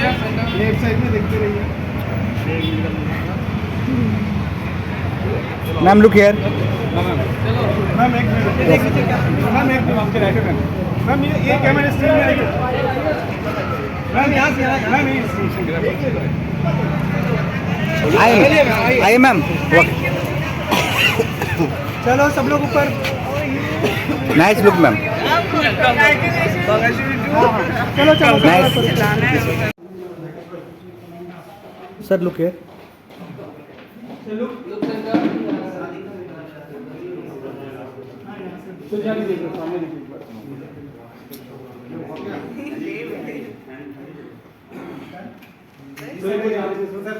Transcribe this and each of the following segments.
Left side में देखते रहिए। Ma'am look here. मैम एक मिनट, मैम एक मिनट आपके राइट मैम। मैम ये कैमरा स्क्रीन में आइए। मैम यहाँ से मैम ये आइए मैम। चलो सब लोग ऊपर। Nice look ma'am. चलो चलो नाइस सर लुक हियर।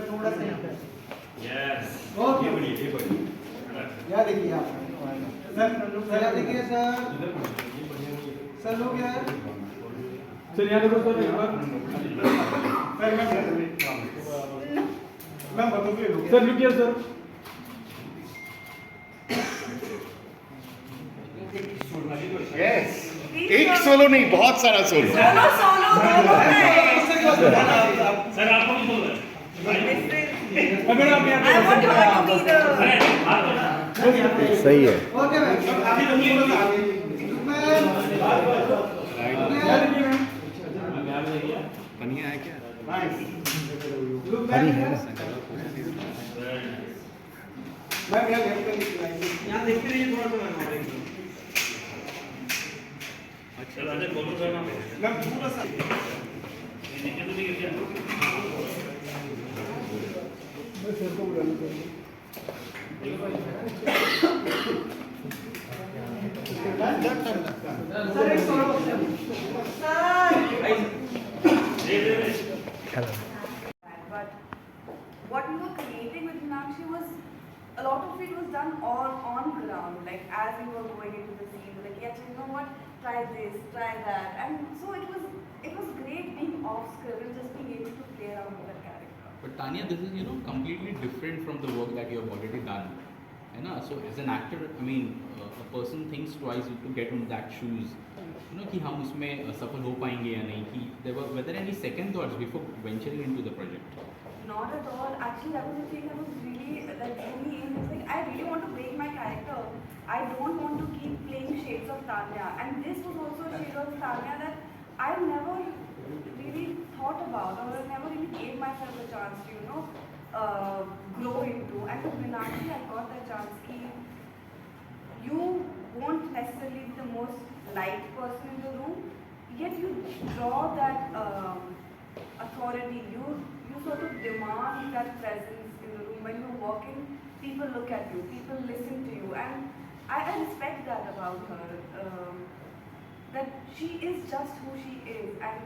थोड़ा सा ओके यहाँ देखिए आप सर यहाँ देखिए सर लोग यार सर यहाँ देखो सर एक बार सर मैं बताऊँगी सर लुकिए सर यस एक सोलो नहीं बहुत सारा सोलो सर आपको भी बोल रहे अगर आप यहाँ सही है। ओके मैम अभी तो थोड़ा सा आगे बढ़िया है क्या नाइस हरी है ना। मैम यहाँ देखते रहिए थोड़ा सा अच्छा राजा बोलो सर नाम मैम थोड़ा सा नीचे तो नहीं गिर गया सर को बुलाना सर एक solo But what we were creating with Meenakshi was a lot of it was done on ground. Like as we were going into the scene, like yeah, you know what, try this, try that, and so it was great being off script and just being able to play around with that character. But Tanya, this is completely different from the work that you have already done. So as an actor, I mean, a person thinks twice to get on that shoes. कि हम उसमें सफल हो पाएंगे या नहीं कि were there any second thoughts before venturing into the project? Not at all. Actually, that was the thing that was really that drew me in. It's like I really want to break my character. I don't want to keep playing shades of Tanya, and this was also a shade of Tanya that I never really thought about or never really gave myself a chance to grow into. And with Meenakshi, I got that chance. You won't necessarily be the most liked person in the room, yet you draw that authority. You sort of demand that presence in the room. When you're walking, people look at you, people listen to you, and I respect that about her. That she is just who she is, and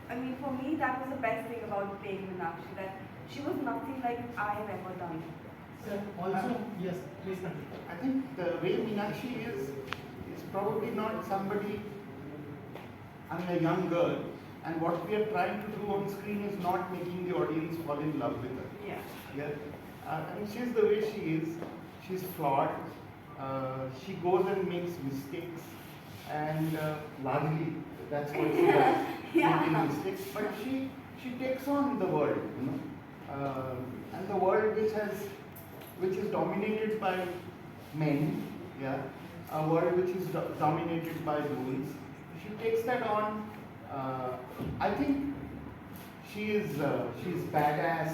I mean, for me, that was the best thing about playing Meenakshi. That she was nothing like I have ever done. Sir, also yes, please continue. I think the way Meenakshi is probably not somebody, I mean a young girl, and what we are trying to do on screen is not making the audience fall in love with her. Yeah. I mean she's the way she is, she's flawed, she goes and makes mistakes, and largely that's what she does, making mistakes, but she takes on the world, and the world which is dominated by men, a world which is dominated by rules. She takes that on. I think she's badass.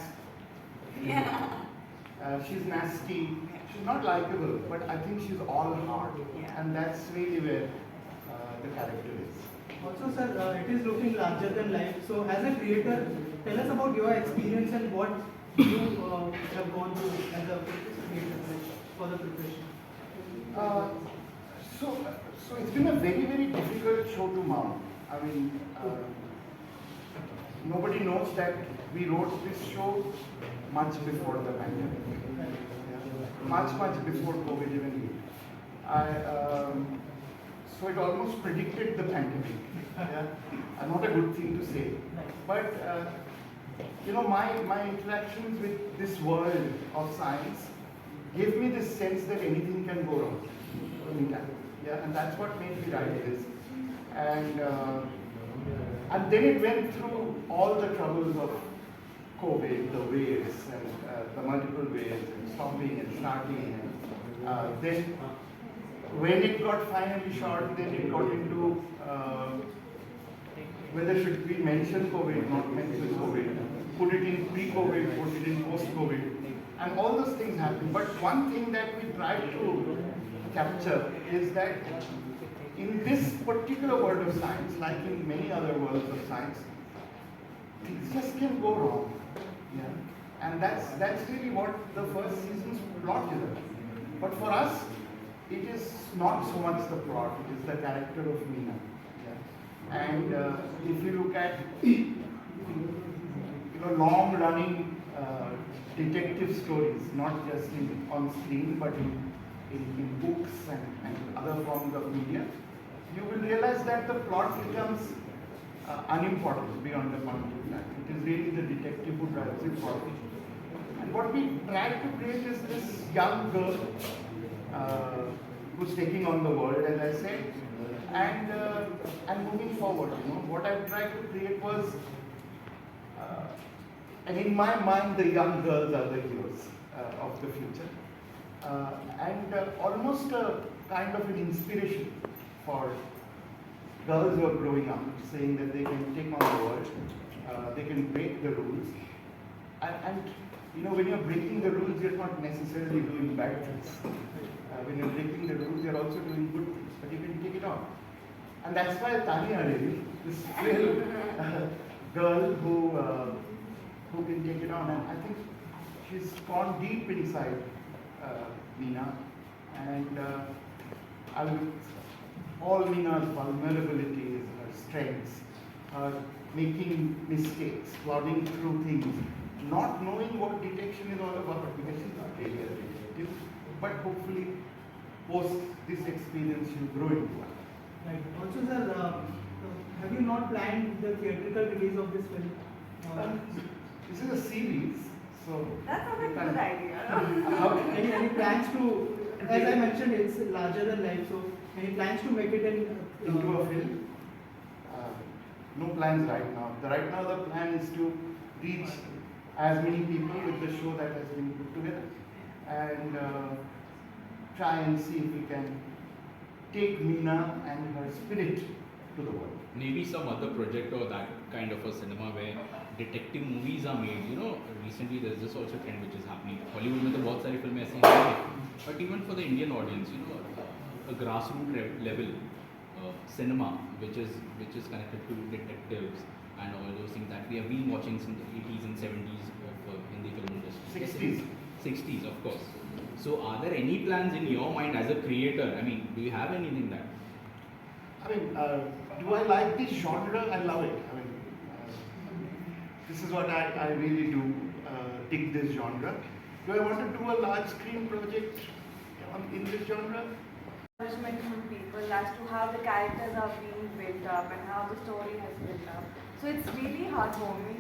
She's nasty. She's not likable, but I think she's all heart, and that's really where the character is. Also, sir, it is looking larger than life. So, as a creator, tell us about your experience and what you have gone through as a creator for the preparation. So it's been a very, very difficult show to mount. I mean, nobody knows that we wrote this show much before the pandemic, much before COVID even hit. So it almost predicted the pandemic. Not a good thing to say, but my interactions with this world of science gave me this sense that anything can go wrong anytime. And that's what made me write this. And And then it went through all the troubles of COVID, the waves, and the multiple waves, and stopping and starting. And then when it got finally shot, then it got into whether should we mention COVID, not mention COVID, put it in pre-COVID, put it in post-COVID, and all those things happen. But one thing that we try to capture is that in this particular world of science, like in many other worlds of science, things just can go wrong. Yeah? And that's really what the first season's plot is about. But for us, it is not so much the plot, it is the character of Meena. Yeah? And if you look at long-running detective stories, not just on screen, but in books and other forms of media, you will realize that the plot becomes unimportant beyond a point of time. It is really the detective who drives the plot. And what we try to create is this young girl who's taking on the world, as I said, and moving forward. What I tried to create was, and in my mind, the young girls are the heroes of the future, and almost a kind of an inspiration for girls who are growing up, saying that they can take on the world, they can break the rules, and when you're breaking the rules, you're not necessarily doing bad things. When you're breaking the rules, you're also doing good things, but you can take it on. And that's why Tanya really, this little girl who can take it on, and I think she's gone deep inside Meena, and all Meena's vulnerabilities, her strengths, her making mistakes, plodding through things, not knowing what detection is all about, because she's not really a detective, but hopefully post this experience you grow into one. Right. Also, sir, have you not planned the theatrical release of this film? This is a series, so That's not a good idea. Any plans to, as I mentioned, it's larger than life, so any plans to make it into a film? No plans right now. Right now the plan is to reach as many people with the show that has been put together, and try and see if we can take Meena and her spirit to the world. Maybe some other project or that kind of a cinema where detective movies are made. Recently there's this also trend which is happening. Hollywood में तो बहुत सारी फिल्में ऐसी हैं, but even for the Indian audience, a grassroots level cinema which is connected to detectives and all those things that we have been watching since the 80s and 70s of Hindi film industry. 60s, of course. So are there any plans in your mind as a creator? I mean, do you have anything that? I mean, do I like this genre? I love it. I mean, this is what I really do, dig this genre. Do I want to do a large screen project in this genre? Encouragement from people as to how the characters are being built up and how the story has built up. So it's really heartwarming.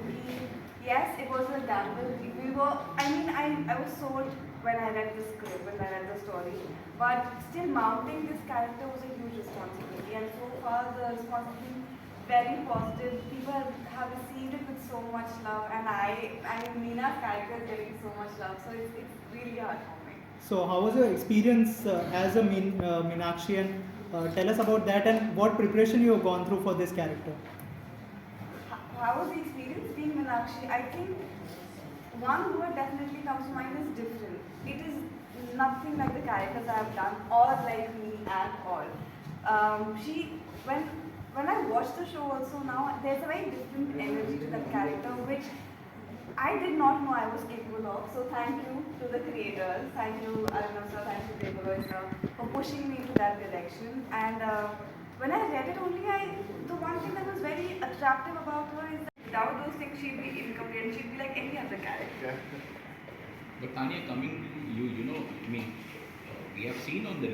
Yes, it was a gamble. I was sold when I read the script, when I read the story. But still mounting this character was a huge responsibility. And so far the response has been very positive. People have received it with so much love. And Meena's character is getting so much love. So it's really heartwarming. So how was your experience as a Meenakshi, and tell us about that and what preparation you have gone through for this character? How was the experience being Meenakshi? I think one word definitely comes to mind is different. It is nothing like the characters I have done or like me at all. When I watch the show also now, there's a very different energy to that character which I did not know I was capable of. So thank you to the creators, thank you Arnav sir, thank you Devuloy sir for pushing me to that direction. And when I read it only, the one thing that was very attractive about her is that without those things she'd be incomplete and she'd be like any other character. But Tanya, coming to you, we have seen on the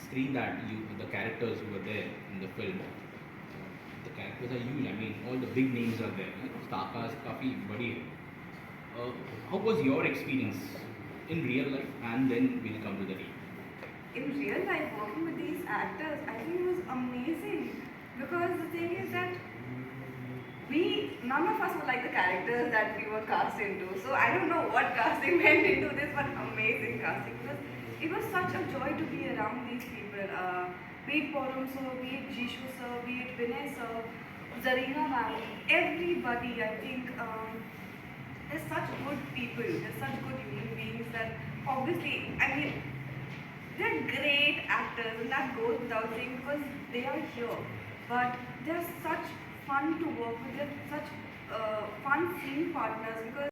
screen that the characters who were there in the film, the characters are huge. All the big names are there. Starcast काफी बड़ी है. How was your experience in real life, and then we'll come to the real? In real life, working with these actors, I think it was amazing because the thing is that none of us were like the characters that we were cast into. So I don't know what casting went into this, but amazing casting, because it was such a joy to be around these people. Be it Porum sir, be it Jishu sir, be it Vinay sir, Zarina ma'am, everybody. I think they're such good people. They're such good human beings that obviously, I mean, they're great actors, and that goes without saying because they are here. But they're such fun to work with. They're such fun scene partners because